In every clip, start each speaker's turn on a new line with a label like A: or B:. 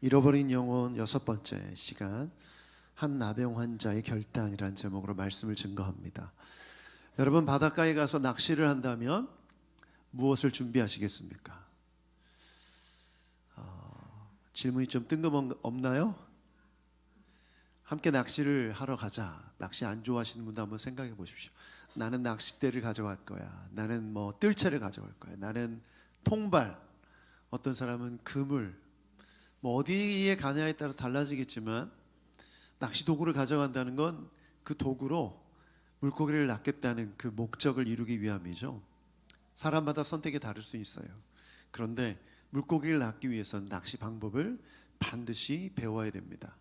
A: 잃어버린 영혼 6번째 시간, 한 나병 환자의 결단이라는 제목으로 말씀을 증거합니다. 여러분, 바닷가에 가서 낚시를 한다면 무엇을 준비하시겠습니까? 질문이 좀 뜬금없나요? 함께 낚시를 하러 가자. 낚시 안 좋아하시는 분도 한번 생각해 보십시오. 나는 낚싯대를 가져갈 거야. 나는 뜰채를 가져갈 거야. 나는 통발, 어떤 사람은 그물, 어디에 가냐에 따라서 달라지겠지만 낚시 도구를 가져간다는 건 그 도구로 물고기를 낚겠다는 그 목적을 이루기 위함이죠. 사람마다 선택이 다를 수 있어요. 그런데 물고기를 낚기 위해서는 낚시 방법을 반드시 배워야 됩니다.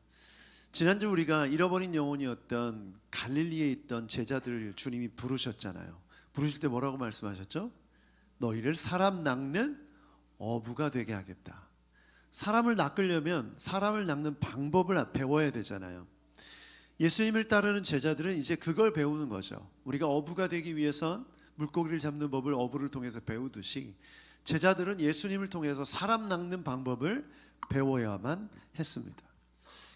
A: 지난주 우리가 잃어버린 영혼이었던 갈릴리에 있던 제자들을 주님이 부르셨잖아요. 부르실 때 뭐라고 말씀하셨죠? 너희를 사람 낚는 어부가 되게 하겠다. 사람을 낚으려면 사람을 낚는 방법을 배워야 되잖아요. 예수님을 따르는 제자들은 이제 그걸 배우는 거죠. 우리가 어부가 되기 위해선 물고기를 잡는 법을 어부를 통해서 배우듯이 제자들은 예수님을 통해서 사람 낚는 방법을 배워야만 했습니다.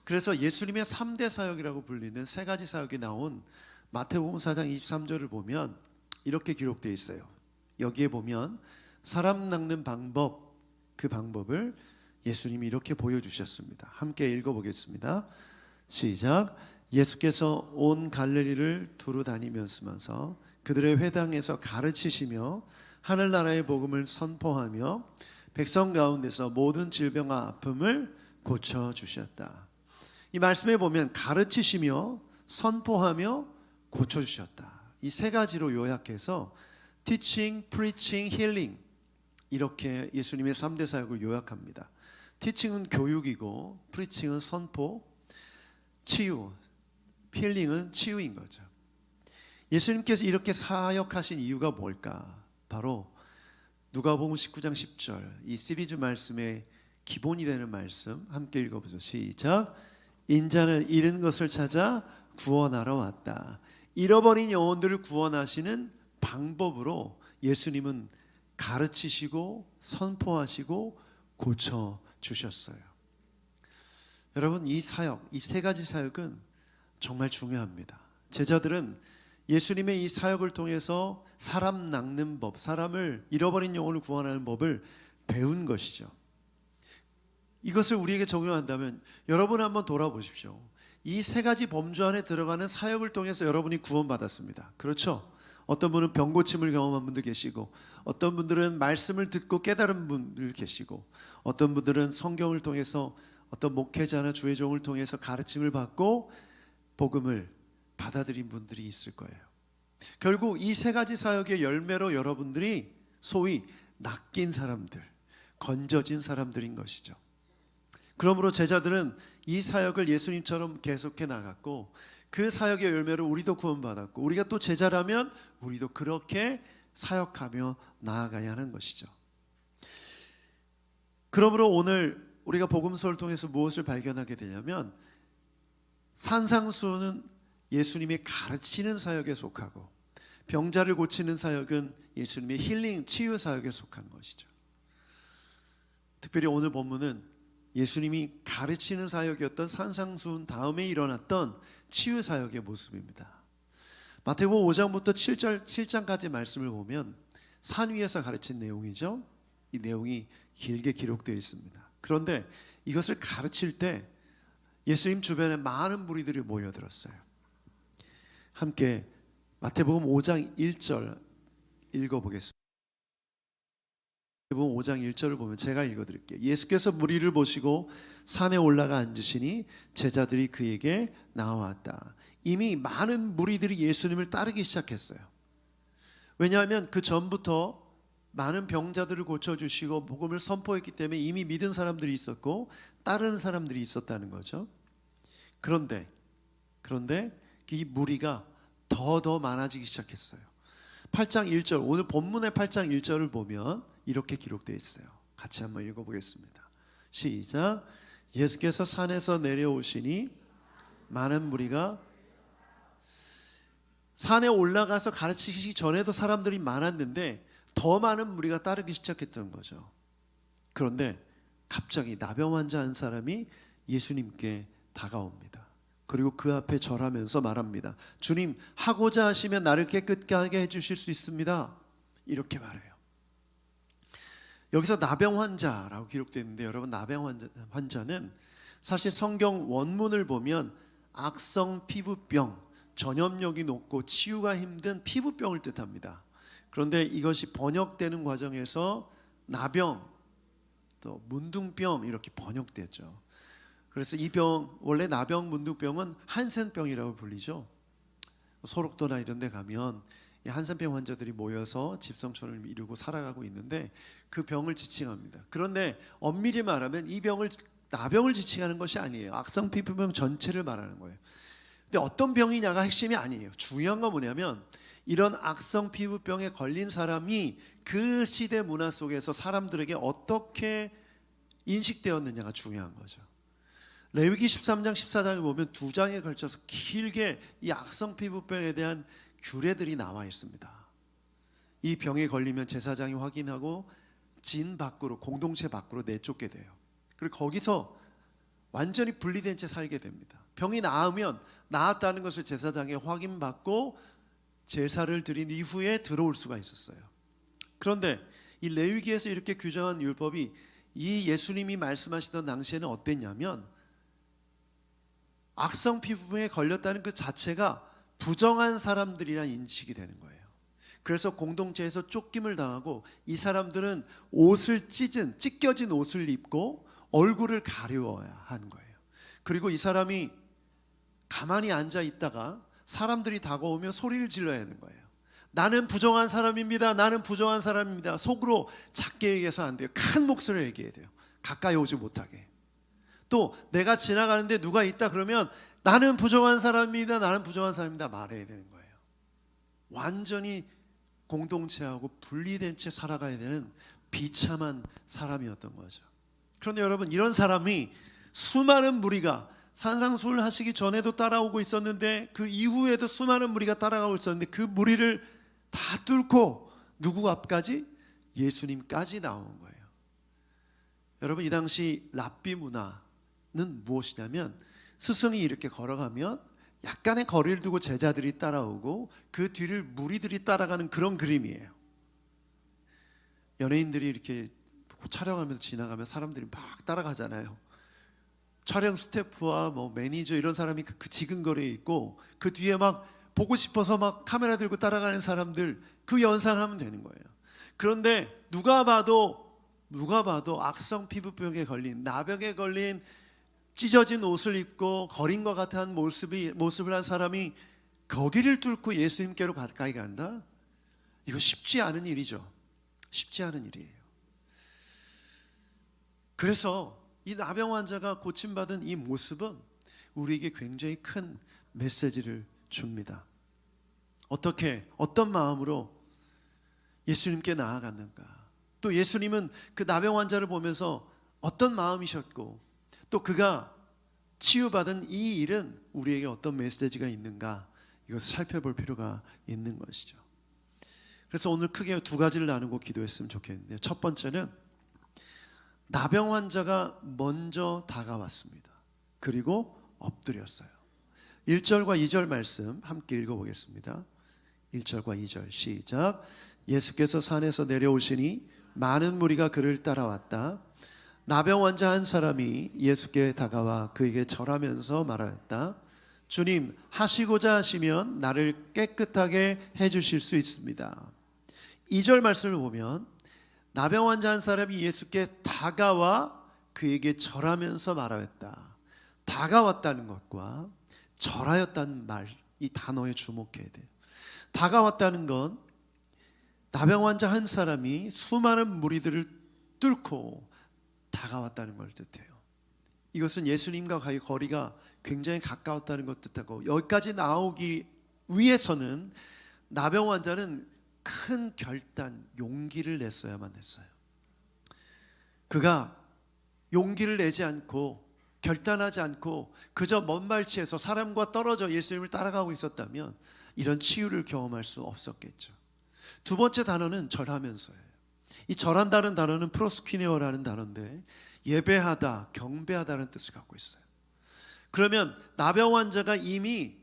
A: 그래서 예수님의 3대 사역이라고 불리는 3가지 사역이 나온 마태복음 4장 23절을 보면 이렇게 기록되어 있어요. 여기에 보면 사람 낚는 방법, 그 방법을 예수님이 이렇게 보여주셨습니다. 함께 읽어보겠습니다. 시작. 예수께서 온 갈릴리를 두루 다니면서 그들의 회당에서 가르치시며 하늘나라의 복음을 선포하며 백성 가운데서 모든 질병과 아픔을 고쳐주셨다. 이 말씀에 보면 가르치시며 선포하며 고쳐주셨다. 이 3가지로 요약해서 teaching, preaching, healing, 이렇게 예수님의 3대 사역을 요약합니다. 티칭은 교육이고 프리칭은 선포, 치유, 힐링은 치유인 거죠. 예수님께서 이렇게 사역하신 이유가 뭘까? 바로 누가복음 19장 10절, 이 시리즈 말씀의 기본이 되는 말씀 함께 읽어보죠. 시작. 인자는 잃은 것을 찾아 구원하러 왔다. 잃어버린 영혼들을 구원하시는 방법으로 예수님은 가르치시고 선포하시고 고쳐주셨어요. 여러분, 이 사역, 이 3가지 사역은 정말 중요합니다. 제자들은 예수님의 이 사역을 통해서 사람 낚는 법, 사람을 잃어버린 영혼을 구원하는 법을 배운 것이죠. 이것을 우리에게 적용한다면 여러분 한번 돌아보십시오. 이 3가지 범주 안에 들어가는 사역을 통해서 여러분이 구원받았습니다. 그렇죠? 어떤 분은 병고침을 경험한 분도 계시고, 어떤 분들은 말씀을 듣고 깨달은 분들 계시고, 어떤 분들은 성경을 통해서 어떤 목회자나 주의 종을 통해서 가르침을 받고 복음을 받아들인 분들이 있을 거예요. 결국 이 3가지 사역의 열매로 여러분들이 소위 낚인 사람들, 건져진 사람들인 것이죠. 그러므로 제자들은 이 사역을 예수님처럼 계속해 나갔고, 그 사역의 열매로 우리도 구원받았고, 우리가 또 제자라면 우리도 그렇게 사역하며 나아가야 하는 것이죠. 그러므로 오늘 우리가 복음서를 통해서 무엇을 발견하게 되냐면, 산상수훈은 예수님이 가르치는 사역에 속하고 병자를 고치는 사역은 예수님의 힐링, 치유 사역에 속한 것이죠. 특별히 오늘 본문은 예수님이 가르치는 사역이었던 산상수훈 다음에 일어났던 치유 사역의 모습입니다. 마태복음 5장부터 7장까지 말씀을 보면 산 위에서 가르친 내용이죠. 이 내용이 길게 기록되어 있습니다. 그런데 이것을 가르칠 때 예수님 주변에 많은 무리들이 모여들었어요. 함께 마태복음 5장 1절 읽어보겠습니다. 마태복음 5장 1절을 보면 제가 읽어드릴게요. 예수께서 무리를 보시고 산에 올라가 앉으시니 제자들이 그에게 나왔다. 이미 많은 무리들이 예수님을 따르기 시작했어요. 왜냐하면 그 전부터 많은 병자들을 고쳐주시고 복음을 선포했기 때문에 이미 믿은 사람들이 있었고 따르는 사람들이 있었다는 거죠. 그런데 이 무리가 더 많아지기 시작했어요. 8장 1절, 오늘 본문의 8장 1절을 보면 이렇게 기록되어 있어요. 같이 한번 읽어보겠습니다. 시작. 예수께서 산에서 내려오시니 많은 무리가, 산에 올라가서 가르치기 전에도 사람들이 많았는데 더 많은 무리가 따르기 시작했던 거죠. 그런데 갑자기 나병 환자 한 사람이 예수님께 다가옵니다. 그리고 그 앞에 절하면서 말합니다. 주님, 하고자 하시면 나를 깨끗하게 해주실 수 있습니다. 이렇게 말해요. 여기서 나병 환자라고 기록되어 있는데, 여러분, 나병 환자는 사실 성경 원문을 보면 악성 피부병, 전염력이 높고 치유가 힘든 피부병을 뜻합니다. 그런데 이것이 번역되는 과정에서 나병, 또 문둥병 이렇게 번역되죠. 그래서 이 병, 원래 나병, 문둥병은 한센병이라고 불리죠. 소록도나 이런 데 가면 이 한센병 환자들이 모여서 집성촌을 이루고 살아가고 있는데 그 병을 지칭합니다. 그런데 엄밀히 말하면 이 병을, 나병을 지칭하는 것이 아니에요. 악성 피부병 전체를 말하는 거예요. 근데 어떤 병이냐가 핵심이 아니에요. 중요한 건 뭐냐면 이런 악성 피부병에 걸린 사람이 그 시대 문화 속에서 사람들에게 어떻게 인식되었느냐가 중요한 거죠. 레위기 13장 14장에 보면 2장에 걸쳐서 길게 이 악성 피부병에 대한 규례들이 나와 있습니다. 이 병에 걸리면 제사장이 확인하고 진 밖으로, 공동체 밖으로 내쫓게 돼요. 그리고 거기서 완전히 분리된 채 살게 됩니다. 병이 나으면 나았다는 것을 제사장에 확인받고 제사를 드린 이후에 들어올 수가 있었어요. 그런데 이 레위기에서 이렇게 규정한 율법이 이 예수님이 말씀하시던 당시에는 어땠냐면 악성 피부병에 걸렸다는 그 자체가 부정한 사람들이란 인식이 되는 거예요. 그래서 공동체에서 쫓김을 당하고 이 사람들은 옷을 찢겨진 옷을 입고 얼굴을 가려워야 하는 거예요. 그리고 이 사람이 가만히 앉아 있다가 사람들이 다가오면 소리를 질러야 하는 거예요. 나는 부정한 사람입니다. 나는 부정한 사람입니다. 속으로 작게 얘기해서 안 돼요. 큰 목소리로 얘기해야 돼요. 가까이 오지 못하게. 또 내가 지나가는데 누가 있다 그러면 나는 부정한 사람입니다. 나는 부정한 사람입니다. 말해야 되는 거예요. 완전히 공동체하고 분리된 채 살아가야 되는 비참한 사람이었던 거죠. 그런데 여러분, 이런 사람이 수많은 무리가 산상수훈을 하시기 전에도 따라오고 있었는데 그 이후에도 수많은 무리가 따라가고 있었는데 그 무리를 다 뚫고 누구 앞까지? 예수님까지 나온 거예요. 여러분, 이 당시 랍비 문화는 무엇이냐면 스승이 이렇게 걸어가면 약간의 거리를 두고 제자들이 따라오고 그 뒤를 무리들이 따라가는 그런 그림이에요. 연예인들이 이렇게 촬영하면서 지나가면 사람들이 막 따라가잖아요. 촬영 스태프와 뭐 매니저 이런 사람이 그 지근거리에 있고 그 뒤에 막 보고 싶어서 막 카메라 들고 따라가는 사람들, 그 연상하면 되는 거예요. 그런데 누가 봐도 악성 피부병에 걸린, 나병에 걸린, 찢어진 옷을 입고 거린 것 같은 모습을 한 사람이 거기를 뚫고 예수님께로 가까이 간다? 이거 쉽지 않은 일이죠. 쉽지 않은 일이에요. 그래서 이 나병 환자가 고침받은 이 모습은 우리에게 굉장히 큰 메시지를 줍니다. 어떤 마음으로 예수님께 나아갔는가? 또 예수님은 그 나병 환자를 보면서 어떤 마음이셨고 또 그가 치유받은 이 일은 우리에게 어떤 메시지가 있는가? 이것을 살펴볼 필요가 있는 것이죠. 그래서 오늘 크게 두 가지를 나누고 기도했으면 좋겠는데요. 첫 번째는 나병 환자가 먼저 다가왔습니다. 그리고 엎드렸어요. 1절과 2절 말씀 함께 읽어보겠습니다. 1절과 2절 시작. 예수께서 산에서 내려오시니 많은 무리가 그를 따라왔다. 나병 환자 한 사람이 예수께 다가와 그에게 절하면서 말하였다. 주님, 하시고자 하시면 나를 깨끗하게 해주실 수 있습니다. 2절 말씀을 보면 나병 환자 한 사람이 예수께 다가와 그에게 절하면서 말하였다. 다가왔다는 것과 절하였다는 말, 이 단어에 주목해야 돼요. 다가왔다는 건 나병 환자 한 사람이 수많은 무리들을 뚫고 다가왔다는 걸 뜻해요. 이것은 예수님과 거리가 굉장히 가까웠다는 것 뜻하고, 여기까지 나오기 위해서는 나병 환자는 큰 결단, 용기를 냈어야만 했어요. 그가 용기를 내지 않고 결단하지 않고 그저 먼 발치에서 사람과 떨어져 예수님을 따라가고 있었다면 이런 치유를 경험할 수 없었겠죠. 두 번째 단어는 절하면서예요. 이 절한다는 단어는 프로스퀴네어라는 단어인데 예배하다, 경배하다는 뜻을 갖고 있어요. 그러면 나병 환자가 이미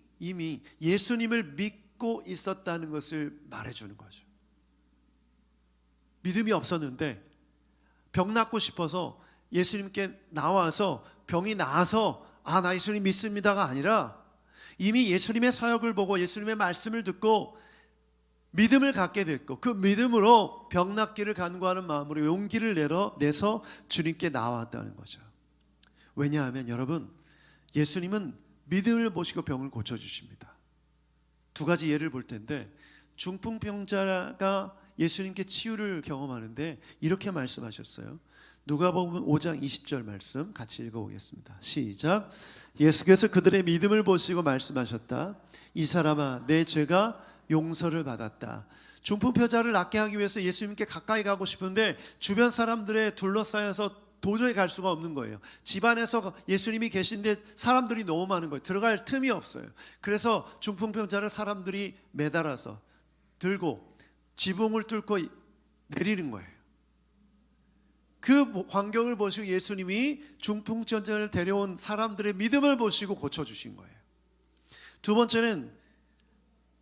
A: 예수님을 믿고 있었다는 것을 말해주는 거죠. 믿음이 없었는데 병 낫고 싶어서 예수님께 나와서 병이 나아서 나 예수님 믿습니다가 아니라 이미 예수님의 사역을 보고 예수님의 말씀을 듣고 믿음을 갖게 됐고 그 믿음으로 병 낫기를 간구하는 마음으로 용기를 내서 주님께 나왔다는 거죠. 왜냐하면 여러분, 예수님은 믿음을 보시고 병을 고쳐주십니다. 두 가지 예를 볼 텐데, 중풍병자가 예수님께 치유를 경험하는데 이렇게 말씀하셨어요. 누가복음 5장 20절 말씀 같이 읽어보겠습니다. 시작. 예수께서 그들의 믿음을 보시고 말씀하셨다. 이 사람아, 내 죄가 용서를 받았다. 중풍병자를 낫게 하기 위해서 예수님께 가까이 가고 싶은데 주변 사람들에 둘러싸여서 도저히 갈 수가 없는 거예요. 집안에서 예수님이 계신데 사람들이 너무 많은 거예요. 들어갈 틈이 없어요. 그래서 중풍병자를 사람들이 매달아서 들고 지붕을 뚫고 내리는 거예요. 그 광경을 보시고 예수님이 중풍병자를 데려온 사람들의 믿음을 보시고 고쳐주신 거예요. 두 번째는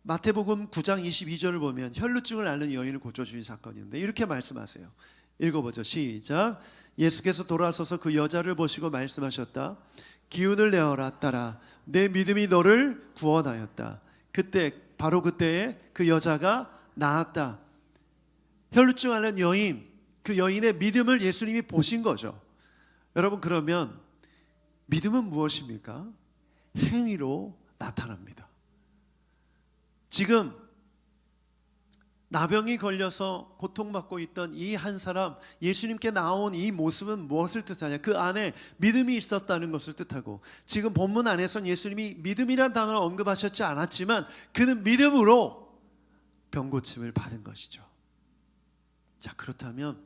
A: 마태복음 9장 22절을 보면 혈루증을 앓는 여인을 고쳐주신 사건인데 이렇게 말씀하세요. 읽어보죠. 시작. 예수께서 돌아서서 그 여자를 보시고 말씀하셨다. 기운을 내어라, 따라. 내 믿음이 너를 구원하였다. 바로 그때에 그 여자가 나았다. 혈루증 앓는 여인, 그 여인의 믿음을 예수님이 보신 거죠. 여러분, 그러면 믿음은 무엇입니까? 행위로 나타납니다. 지금 나병이 걸려서 고통받고 있던 이 한 사람, 예수님께 나온 이 모습은 무엇을 뜻하냐? 그 안에 믿음이 있었다는 것을 뜻하고, 지금 본문 안에선 예수님이 믿음이란 단어를 언급하셨지 않았지만 그는 믿음으로 병고침을 받은 것이죠. 자, 그렇다면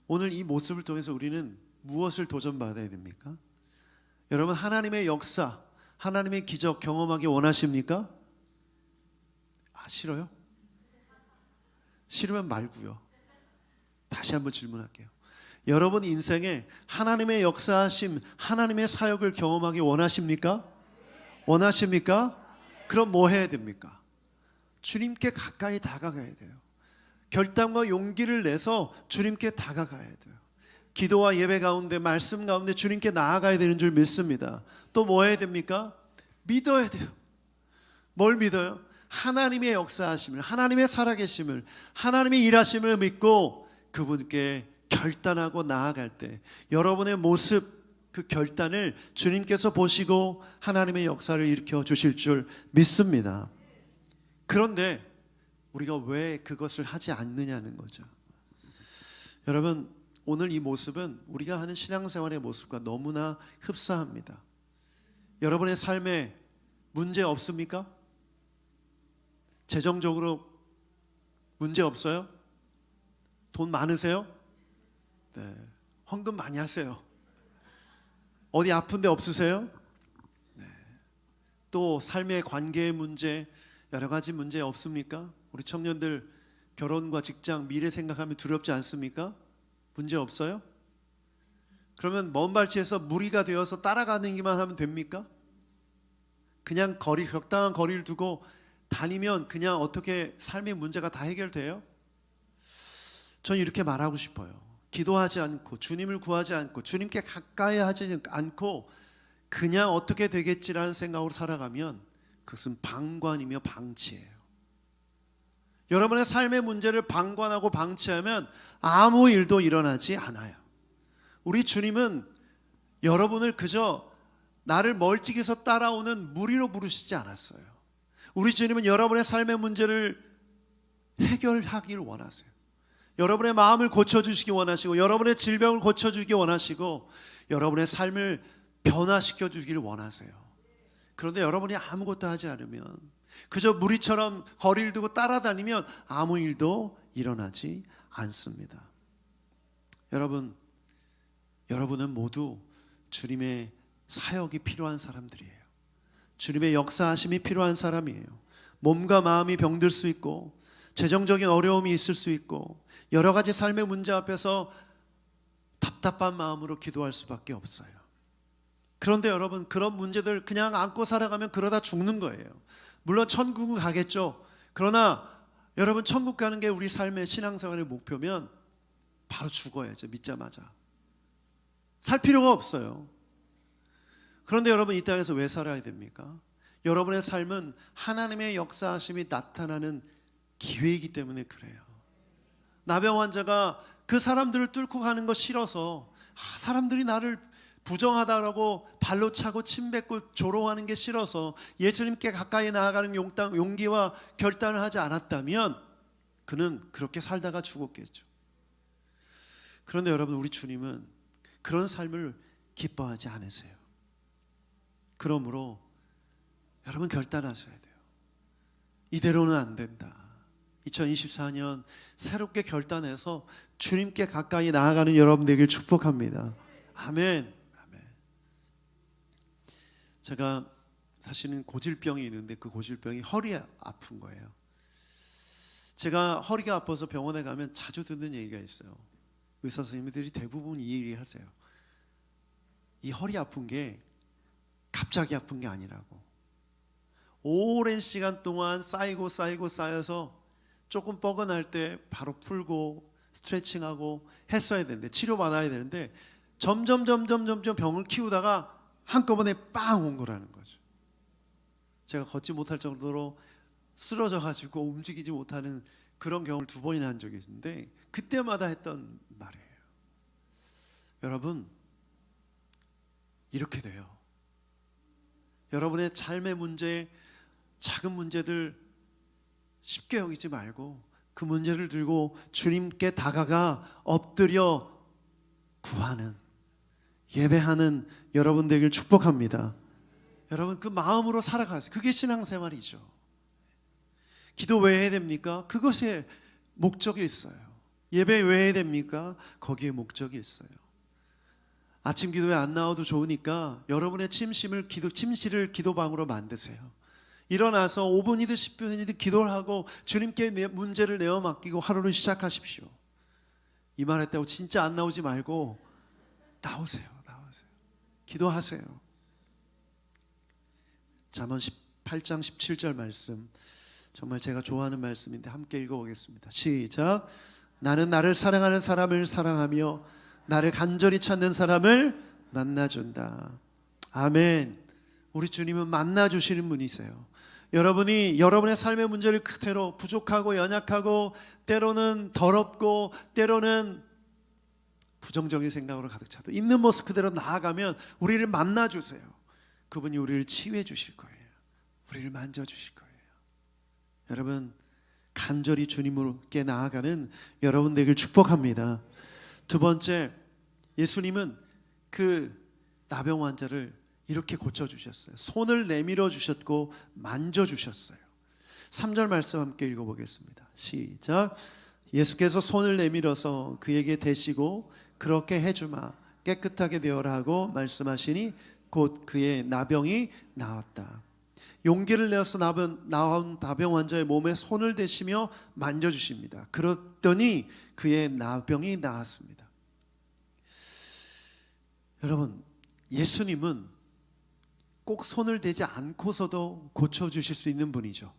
A: 오늘 이 모습을 통해서 우리는 무엇을 도전받아야 됩니까? 여러분, 하나님의 역사, 하나님의 기적 경험하기 원하십니까? 싫어요? 싫으면 말고요. 다시 한번 질문할게요. 여러분 인생에 하나님의 역사하심, 하나님의 사역을 경험하기 원하십니까? 원하십니까? 그럼 뭐 해야 됩니까? 주님께 가까이 다가가야 돼요. 결단과 용기를 내서 주님께 다가가야 돼요. 기도와 예배 가운데, 말씀 가운데 주님께 나아가야 되는 줄 믿습니다. 또 뭐 해야 됩니까? 믿어야 돼요. 뭘 믿어요? 하나님의 역사하심을, 하나님의 살아계심을, 하나님의 일하심을 믿고 그분께 결단하고 나아갈 때 여러분의 모습, 그 결단을 주님께서 보시고 하나님의 역사를 일으켜 주실 줄 믿습니다. 그런데 우리가 왜 그것을 하지 않느냐는 거죠. 여러분, 오늘 이 모습은 우리가 하는 신앙생활의 모습과 너무나 흡사합니다. 여러분의 삶에 문제 없습니까? 재정적으로 문제 없어요? 돈 많으세요? 네. 헌금 많이 하세요. 어디 아픈 데 없으세요? 네. 또 삶의 관계의 문제, 여러 가지 문제 없습니까? 우리 청년들 결혼과 직장, 미래 생각하면 두렵지 않습니까? 문제 없어요? 그러면 먼 발치에서 무리가 되어서 따라가기만 하면 됩니까? 그냥 적당한 거리를 두고 다니면 그냥 어떻게 삶의 문제가 다 해결돼요? 저는 이렇게 말하고 싶어요. 기도하지 않고, 주님을 구하지 않고, 주님께 가까이 하지 않고 그냥 어떻게 되겠지라는 생각으로 살아가면 그것은 방관이며 방치예요. 여러분의 삶의 문제를 방관하고 방치하면 아무 일도 일어나지 않아요. 우리 주님은 여러분을 그저 나를 멀찍이서 따라오는 무리로 부르시지 않았어요. 우리 주님은 여러분의 삶의 문제를 해결하기를 원하세요. 여러분의 마음을 고쳐주시기 원하시고, 여러분의 질병을 고쳐주기 원하시고, 여러분의 삶을 변화시켜 주기를 원하세요. 그런데 여러분이 아무것도 하지 않으면, 그저 무리처럼 거리를 두고 따라다니면 아무 일도 일어나지 않습니다. 여러분은 모두 주님의 사역이 필요한 사람들이에요. 주님의 역사하심이 필요한 사람이에요. 몸과 마음이 병들 수 있고, 재정적인 어려움이 있을 수 있고, 여러 가지 삶의 문제 앞에서 답답한 마음으로 기도할 수밖에 없어요. 그런데 여러분, 그런 문제들 그냥 안고 살아가면 그러다 죽는 거예요. 물론 천국은 가겠죠. 그러나 여러분, 천국 가는 게 우리 삶의 신앙생활의 목표면 바로 죽어야죠. 믿자마자. 살 필요가 없어요. 그런데 여러분, 이 땅에서 왜 살아야 됩니까? 여러분의 삶은 하나님의 역사하심이 나타나는 기회이기 때문에 그래요. 나병 환자가 그 사람들을 뚫고 가는 거 싫어서, 사람들이 나를 부정하다라고 발로 차고 침 뱉고 조롱하는 게 싫어서 예수님께 가까이 나아가는 용기와 결단을 하지 않았다면 그는 그렇게 살다가 죽었겠죠. 그런데 여러분, 우리 주님은 그런 삶을 기뻐하지 않으세요. 그러므로 여러분, 결단하셔야 돼요. 이대로는 안 된다. 2024년 새롭게 결단해서 주님께 가까이 나아가는 여러분 되길 축복합니다. 아멘. 제가 사실은 고질병이 있는데 그 고질병이 허리 아픈 거예요. 제가 허리가 아파서 병원에 가면 자주 듣는 얘기가 있어요. 의사 선생님들이 대부분 이 얘기 하세요. 이 허리 아픈 게 갑자기 아픈 게 아니라고. 오랜 시간 동안 쌓여서 조금 뻐근할 때 바로 풀고 스트레칭하고 했어야 되는데, 치료받아야 되는데 점점 병을 키우다가 한꺼번에 빵 온 거라는 거죠. 제가 걷지 못할 정도로 쓰러져 가지고 움직이지 못하는 그런 경험을 2번이나 한 적이 있는데, 그때마다 했던 말이에요. 여러분, 이렇게 돼요. 여러분의 삶의 문제, 작은 문제들 쉽게 여기지 말고 그 문제를 들고 주님께 다가가 엎드려 구하는, 예배하는 여러분 되길 축복합니다. 여러분, 그 마음으로 살아가세요. 그게 신앙생활이죠. 기도 왜 해야 됩니까? 그것에 목적이 있어요. 예배 왜 해야 됩니까? 거기에 목적이 있어요. 아침 기도에 안 나와도 좋으니까 여러분의 침실을 기도방으로 만드세요. 일어나서 5분이든 10분이든 기도를 하고 주님께 문제를 내어 맡기고 하루를 시작하십시오. 이 말 했다고 진짜 안 나오지 말고 나오세요. 기도하세요. 잠언 18장 17절 말씀, 정말 제가 좋아하는 말씀인데 함께 읽어보겠습니다. 시작. 나는 나를 사랑하는 사람을 사랑하며 나를 간절히 찾는 사람을 만나준다. 아멘. 우리 주님은 만나주시는 분이세요. 여러분이 여러분의 삶의 문제를 그대로 부족하고 연약하고 때로는 더럽고 때로는 부정적인 생각으로 가득 차도 있는 모습 그대로 나아가면 우리를 만나주세요. 그분이 우리를 치유해 주실 거예요. 우리를 만져주실 거예요. 여러분, 간절히 주님께 나아가는 여러분 되길 축복합니다. 2번째, 예수님은 그 나병 환자를 이렇게 고쳐주셨어요. 손을 내밀어 주셨고 만져주셨어요. 3절 말씀 함께 읽어보겠습니다. 시작. 예수께서 손을 내밀어서 그에게 대시고 그렇게 해주마, 깨끗하게 되어라 하고 말씀하시니 곧 그의 나병이 나았다. 용기를 내어서 나온 나병 환자의 몸에 손을 대시며 만져주십니다. 그랬더니 그의 나병이 나았습니다. 여러분, 예수님은 꼭 손을 대지 않고서도 고쳐주실 수 있는 분이죠.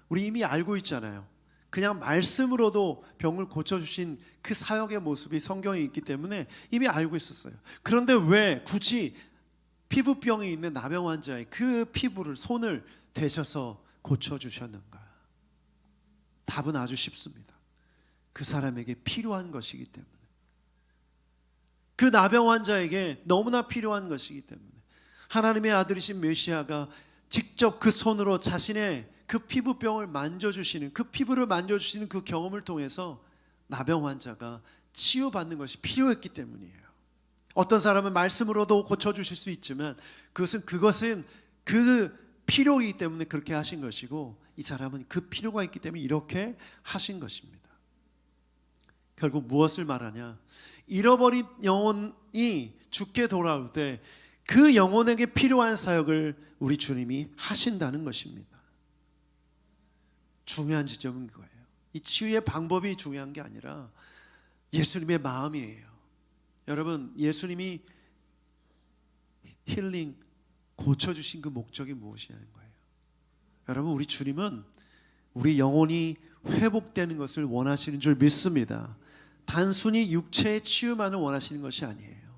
A: 우리 이미 알고 있잖아요. 그냥 말씀으로도 병을 고쳐주신 그 사역의 모습이 성경에 있기 때문에 이미 알고 있었어요. 그런데 왜 굳이 피부병이 있는 나병 환자의 그 피부를, 손을 대셔서 고쳐주셨는가? 답은 아주 쉽습니다. 그 사람에게 필요한 것이기 때문에, 그 나병 환자에게 너무나 필요한 것이기 때문에 하나님의 아들이신 메시아가 직접 그 손으로 자신의 그 피부병을 만져주시는, 그 피부를 만져주시는 그 경험을 통해서 나병 환자가 치유받는 것이 필요했기 때문이에요. 어떤 사람은 말씀으로도 고쳐주실 수 있지만 그것은 그 필요이기 때문에 그렇게 하신 것이고, 이 사람은 그 필요가 있기 때문에 이렇게 하신 것입니다. 결국 무엇을 말하냐? 잃어버린 영혼이 죽게 돌아올 때 그 영혼에게 필요한 사역을 우리 주님이 하신다는 것입니다. 중요한 지점은 그거예요. 이 치유의 방법이 중요한 게 아니라 예수님의 마음이에요. 여러분, 예수님이 힐링, 고쳐주신 그 목적이 무엇이냐는 거예요. 여러분, 우리 주님은 우리 영혼이 회복되는 것을 원하시는 줄 믿습니다. 단순히 육체의 치유만을 원하시는 것이 아니에요.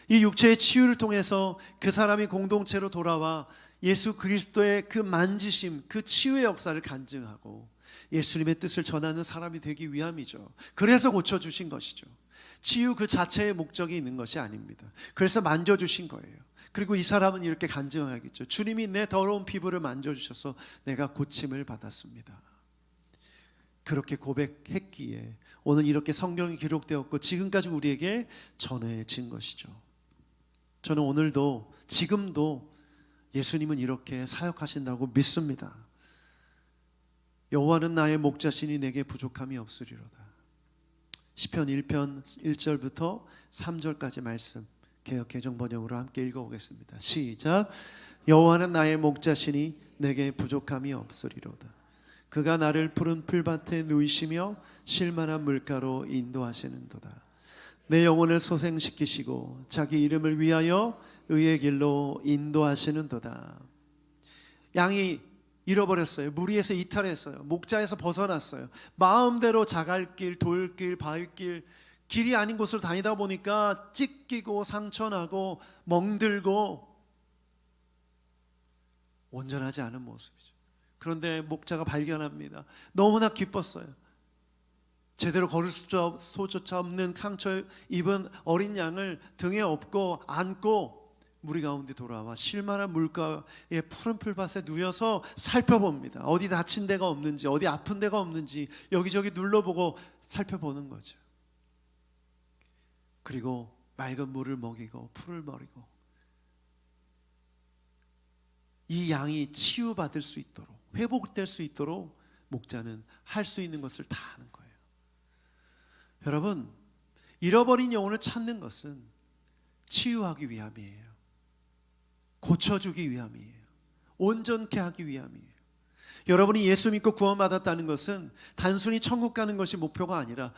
A: 이 육체의 치유를 통해서 그 사람이 공동체로 돌아와 예수 그리스도의 그 만지심, 그 치유의 역사를 간증하고 예수님의 뜻을 전하는 사람이 되기 위함이죠. 그래서 고쳐주신 것이죠. 치유 그 자체의 목적이 있는 것이 아닙니다. 그래서 만져주신 거예요. 그리고 이 사람은 이렇게 간증하겠죠. 주님이 내 더러운 피부를 만져주셔서 내가 고침을 받았습니다. 그렇게 고백했기에 오늘 이렇게 성경이 기록되었고 지금까지 우리에게 전해진 것이죠. 저는 오늘도 지금도 예수님은 이렇게 사역하신다고 믿습니다. 여호와는 나의 목자시니 내게 부족함이 없으리로다. 시편 1편 1절부터 3절까지 말씀 개역 개정 번역으로 함께 읽어보겠습니다. 시작. 여호와는 나의 목자시니 내게 부족함이 없으리로다. 그가 나를 푸른 풀밭에 누이시며 쉴만한 물가로 인도하시는도다. 내 영혼을 소생시키시고 자기 이름을 위하여 의의 길로 인도하시는도다. 양이 잃어버렸어요. 무리에서 이탈했어요. 목자에서 벗어났어요. 마음대로 자갈길, 돌길, 바위길, 길이 아닌 곳을 다니다 보니까 찢기고 상처나고 멍들고 온전하지 않은 모습이죠. 그런데 목자가 발견합니다. 너무나 기뻤어요. 제대로 걸을 수조차 없는 상처 입은 어린 양을 등에 업고 안고 무리 가운데 돌아와 쉴만한 물가에 푸른 풀밭에 누워서 살펴봅니다. 어디 다친 데가 없는지, 어디 아픈 데가 없는지 여기저기 눌러보고 살펴보는 거죠. 그리고 맑은 물을 먹이고 풀을 먹이고 이 양이 치유받을 수 있도록, 회복될 수 있도록 목자는 할 수 있는 것을 다 하는 거예요. 여러분, 잃어버린 영혼을 찾는 것은 치유하기 위함이에요. 고쳐주기 위함이에요. 온전케 하기 위함이에요. 여러분이 예수 믿고 구원받았다는 것은 단순히 천국 가는 것이 목표가 아니라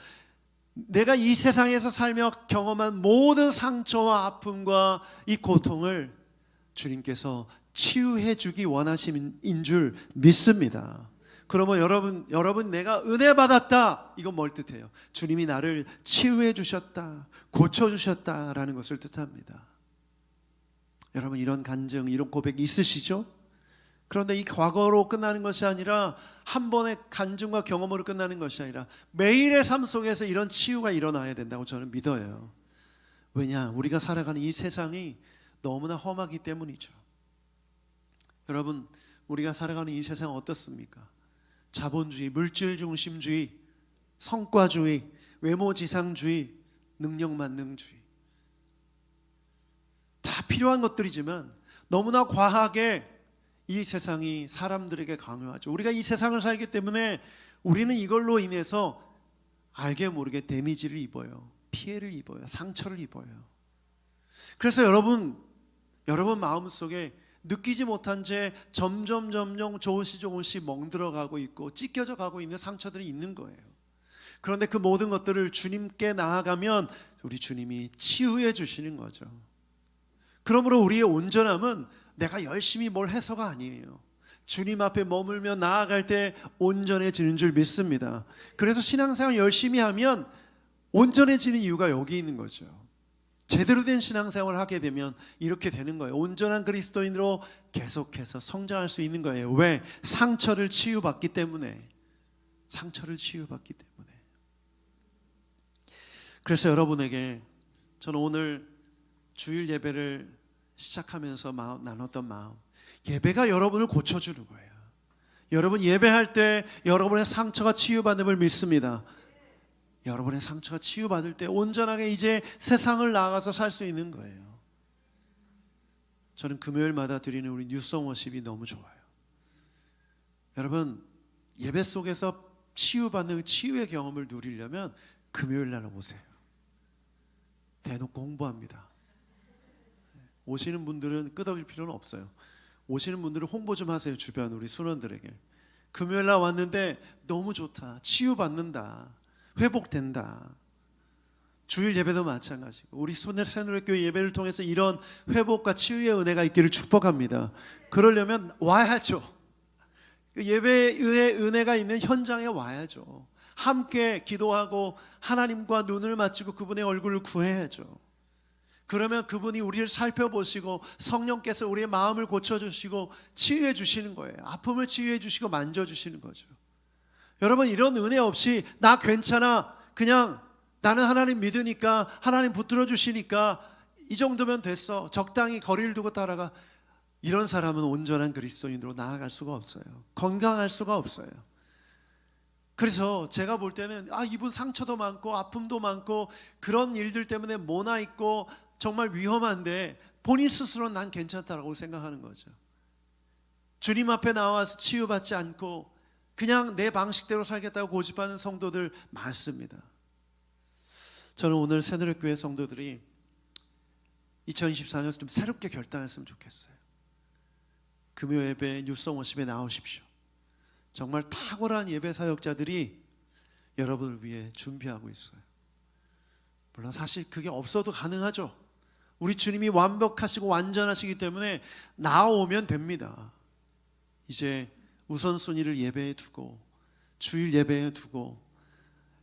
A: 내가 이 세상에서 살며 경험한 모든 상처와 아픔과 이 고통을 주님께서 치유해 주기 원하심인 줄 믿습니다. 그러면 여러분 내가 은혜 받았다, 이건 뭘 뜻해요? 주님이 나를 치유해 주셨다, 고쳐 주셨다라는 것을 뜻합니다. 여러분, 이런 간증, 이런 고백이 있으시죠? 그런데 이 과거로 끝나는 것이 아니라 한 번의 간증과 경험으로 끝나는 것이 아니라 매일의 삶 속에서 이런 치유가 일어나야 된다고 저는 믿어요. 왜냐? 우리가 살아가는 이 세상이 너무나 험하기 때문이죠. 여러분, 우리가 살아가는 이 세상 어떻습니까? 자본주의, 물질 중심주의, 성과주의, 외모지상주의, 능력만능주의, 다 필요한 것들이지만 너무나 과하게 이 세상이 사람들에게 강요하죠. 우리가 이 세상을 살기 때문에 우리는 이걸로 인해서 알게 모르게 데미지를 입어요. 피해를 입어요. 상처를 입어요. 그래서 여러분 마음속에 느끼지 못한 채 점점 조금씩 멍들어가고 있고 찢겨져 가고 있는 상처들이 있는 거예요. 그런데 그 모든 것들을 주님께 나아가면 우리 주님이 치유해 주시는 거죠. 그러므로 우리의 온전함은 내가 열심히 뭘 해서가 아니에요. 주님 앞에 머물며 나아갈 때 온전해지는 줄 믿습니다. 그래서 신앙생활 열심히 하면 온전해지는 이유가 여기 있는 거죠. 제대로 된 신앙생활을 하게 되면 이렇게 되는 거예요. 온전한 그리스도인으로 계속해서 성장할 수 있는 거예요. 왜? 상처를 치유받기 때문에. 그래서 여러분에게 저는 오늘 주일 예배를 시작하면서 나눴던 마음, 예배가 여러분을 고쳐주는 거예요. 여러분 예배할 때 여러분의 상처가 치유받음을 믿습니다. 여러분의 상처가 치유받을 때 온전하게 이제 세상을 나아가서 살 수 있는 거예요. 저는 금요일마다 드리는 우리 뉴송 워십이 너무 좋아요. 여러분, 예배 속에서 치유받는 치유의 경험을 누리려면 금요일 날 오세요. 대놓고 홍보합니다. 오시는 분들은 끄덕일 필요는 없어요. 오시는 분들은 홍보 좀 하세요. 주변 우리 순원들에게. 금요일 날 왔는데 너무 좋다, 치유받는다, 회복된다, 주일 예배도 마찬가지고 우리 새누리교회 예배를 통해서 이런 회복과 치유의 은혜가 있기를 축복합니다. 그러려면 와야죠. 예배의 은혜가 있는 현장에 와야죠. 함께 기도하고 하나님과 눈을 맞추고 그분의 얼굴을 구해야죠. 그러면 그분이 우리를 살펴보시고 성령께서 우리의 마음을 고쳐주시고 치유해 주시는 거예요. 아픔을 치유해 주시고 만져주시는 거죠. 여러분, 이런 은혜 없이 나 괜찮아, 그냥 나는 하나님 믿으니까 하나님 붙들어 주시니까 이 정도면 됐어, 적당히 거리를 두고 따라가, 이런 사람은 온전한 그리스도인으로 나아갈 수가 없어요. 건강할 수가 없어요. 그래서 제가 볼 때는 이분 상처도 많고 아픔도 많고 그런 일들 때문에 모나 있고 정말 위험한데 본인 스스로는 난 괜찮다라고 생각하는 거죠. 주님 앞에 나와서 치유받지 않고 그냥 내 방식대로 살겠다고 고집하는 성도들 많습니다. 저는 오늘 새누리교회 성도들이 2024년 좀 새롭게 결단했으면 좋겠어요. 금요 예배 뉴성 워십에 나오십시오. 정말 탁월한 예배 사역자들이 여러분을 위해 준비하고 있어요. 물론 사실 그게 없어도 가능하죠. 우리 주님이 완벽하시고 완전하시기 때문에 나오면 됩니다. 이제 우선순위를 예배에 두고 주일 예배에 두고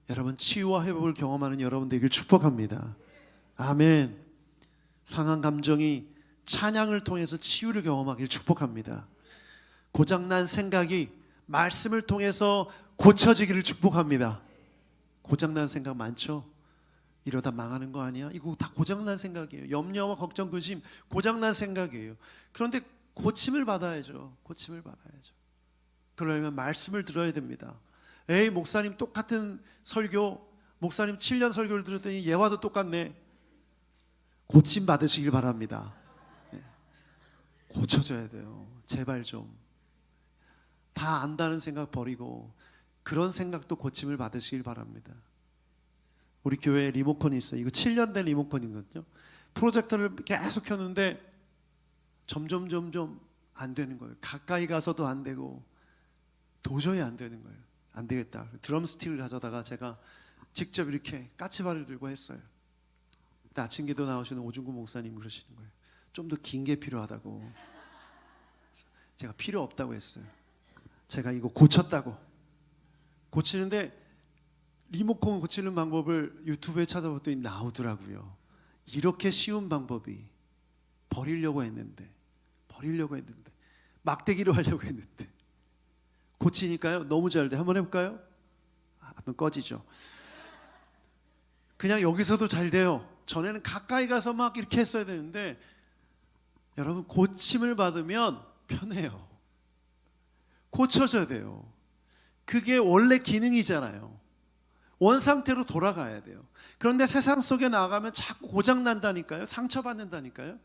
A: 여러분 치유와 회복을 경험하는 여러분 되길 축복합니다. 아멘. 상한 감정이 찬양을 통해서 치유를 경험하길 축복합니다. 고장난 생각이 말씀을 통해서 고쳐지기를 축복합니다. 고장난 생각 많죠? 이러다 망하는 거 아니야? 이거 다 고장난 생각이에요. 염려와 걱정, 근심 고장난 생각이에요. 그런데 고침을 받아야죠. 고침을 받아야죠. 그러려면 말씀을 들어야 됩니다. 에이, 목사님 똑같은 설교, 목사님 7년 설교를 들었더니 얘와도 똑같네. 고침 받으시길 바랍니다. 고쳐져야 돼요. 제발 좀. 다 안다는 생각 버리고 그런 생각도 고침을 받으시길 바랍니다. 우리 교회에 리모컨이 있어요. 이거 7년 된 리모컨이거든요. 프로젝터를 계속 켰는데 점점 안 되는 거예요. 가까이 가서도 안 되고 도저히 안 되는 거예요. 안 되겠다. 드럼 스틱을 가져다가 제가 직접 이렇게 까치발을 들고 했어요. 그때 아침 기도 나오시는 오중구 목사님 그러시는 거예요. 좀 더 긴 게 필요하다고. 제가 필요 없다고 했어요. 제가 이거 고쳤다고. 고치는데 리모컨 고치는 방법을 유튜브에 찾아봤더니 나오더라고요. 이렇게 쉬운 방법이 버리려고 했는데 막대기로 하려고 했는데 고치니까요 너무 잘 돼. 한번 해볼까요? 한번 꺼지죠. 그냥 여기서도 잘 돼요. 전에는 가까이 가서 막 이렇게 했어야 되는데 여러분 고침을 받으면 편해요. 고쳐져야 돼요. 그게 원래 기능이잖아요. 원상태로 돌아가야 돼요. 그런데 세상 속에 나가면 자꾸 고장난다니까요. 상처받는다니까요.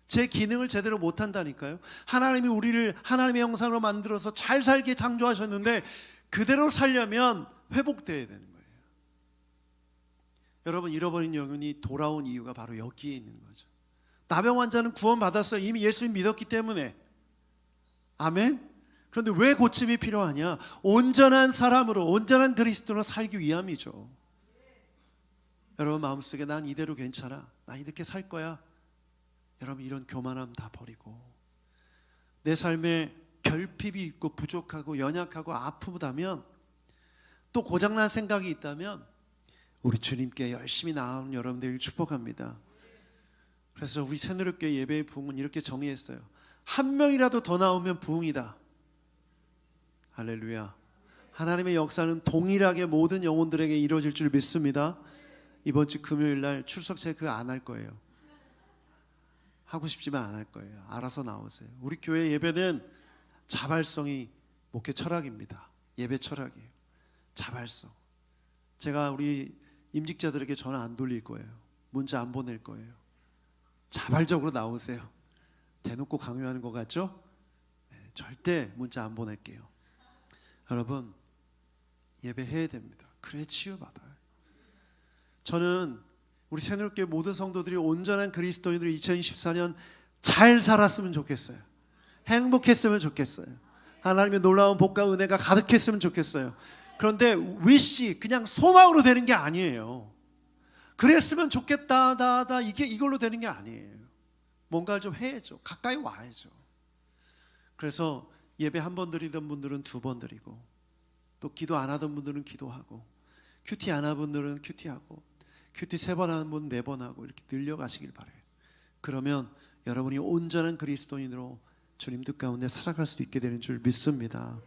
A: 제 기능을 제대로 못한다니까요. 하나님이 우리를 하나님의 형상으로 만들어서 잘 살게 창조하셨는데 그대로 살려면 회복돼야 되는 거예요. 여러분, 잃어버린 영혼이 돌아온 이유가 바로 여기에 있는 거죠. 나병 환자는 구원받았어요. 이미 예수님 믿었기 때문에. 아멘. 그런데 왜 고침이 필요하냐? 온전한 사람으로, 온전한 그리스도로 살기 위함이죠. 여러분 마음속에 난 이대로 괜찮아, 난 이렇게 살 거야, 여러분 이런 교만함 다 버리고 내 삶에 결핍이 있고 부족하고 연약하고 아프다면 또 고장난 생각이 있다면 우리 주님께 열심히 나아가는 여러분들을 축복합니다. 그래서 우리 새누리교회 예배의 부흥은 이렇게 정의했어요. 한 명이라도 더 나오면 부흥이다. 할렐루야. 하나님의 역사는 동일하게 모든 영혼들에게 이루어질 줄 믿습니다. 이번 주 금요일 날 출석 체크 안 할 거예요. 하고 싶지만 안 할 거예요. 알아서 나오세요. 우리 교회 예배는 자발성이 목회 철학입니다. 예배 철학이에요. 자발성. 제가 우리 임직자들에게 전화 안 돌릴 거예요. 문자 안 보낼 거예요. 자발적으로 나오세요. 대놓고 강요하는 것 같죠? 네, 절대 문자 안 보낼게요. 여러분 예배해야 됩니다. 그래 치유받아요. 저는 우리 새누리교회 모든 성도들이 온전한 그리스도인으로 2024년 잘 살았으면 좋겠어요. 행복했으면 좋겠어요. 하나님의 놀라운 복과 은혜가 가득했으면 좋겠어요. 그런데 위시 그냥 소망으로 되는 게 아니에요. 그랬으면 좋겠다, 이게 이걸로 되는 게 아니에요. 뭔가를 좀 해야죠. 가까이 와야죠. 그래서 예배 한 번 드리던 분들은 두 번 드리고, 또 기도 안 하던 분들은 기도하고, 큐티 안 하던 분들은 큐티하고, 큐티 3번 하는 분 4번 하고, 이렇게 늘려가시길 바래요. 그러면 여러분이 온전한 그리스도인으로 주님 뜻 가운데 살아갈 수 있게 되는 줄 믿습니다.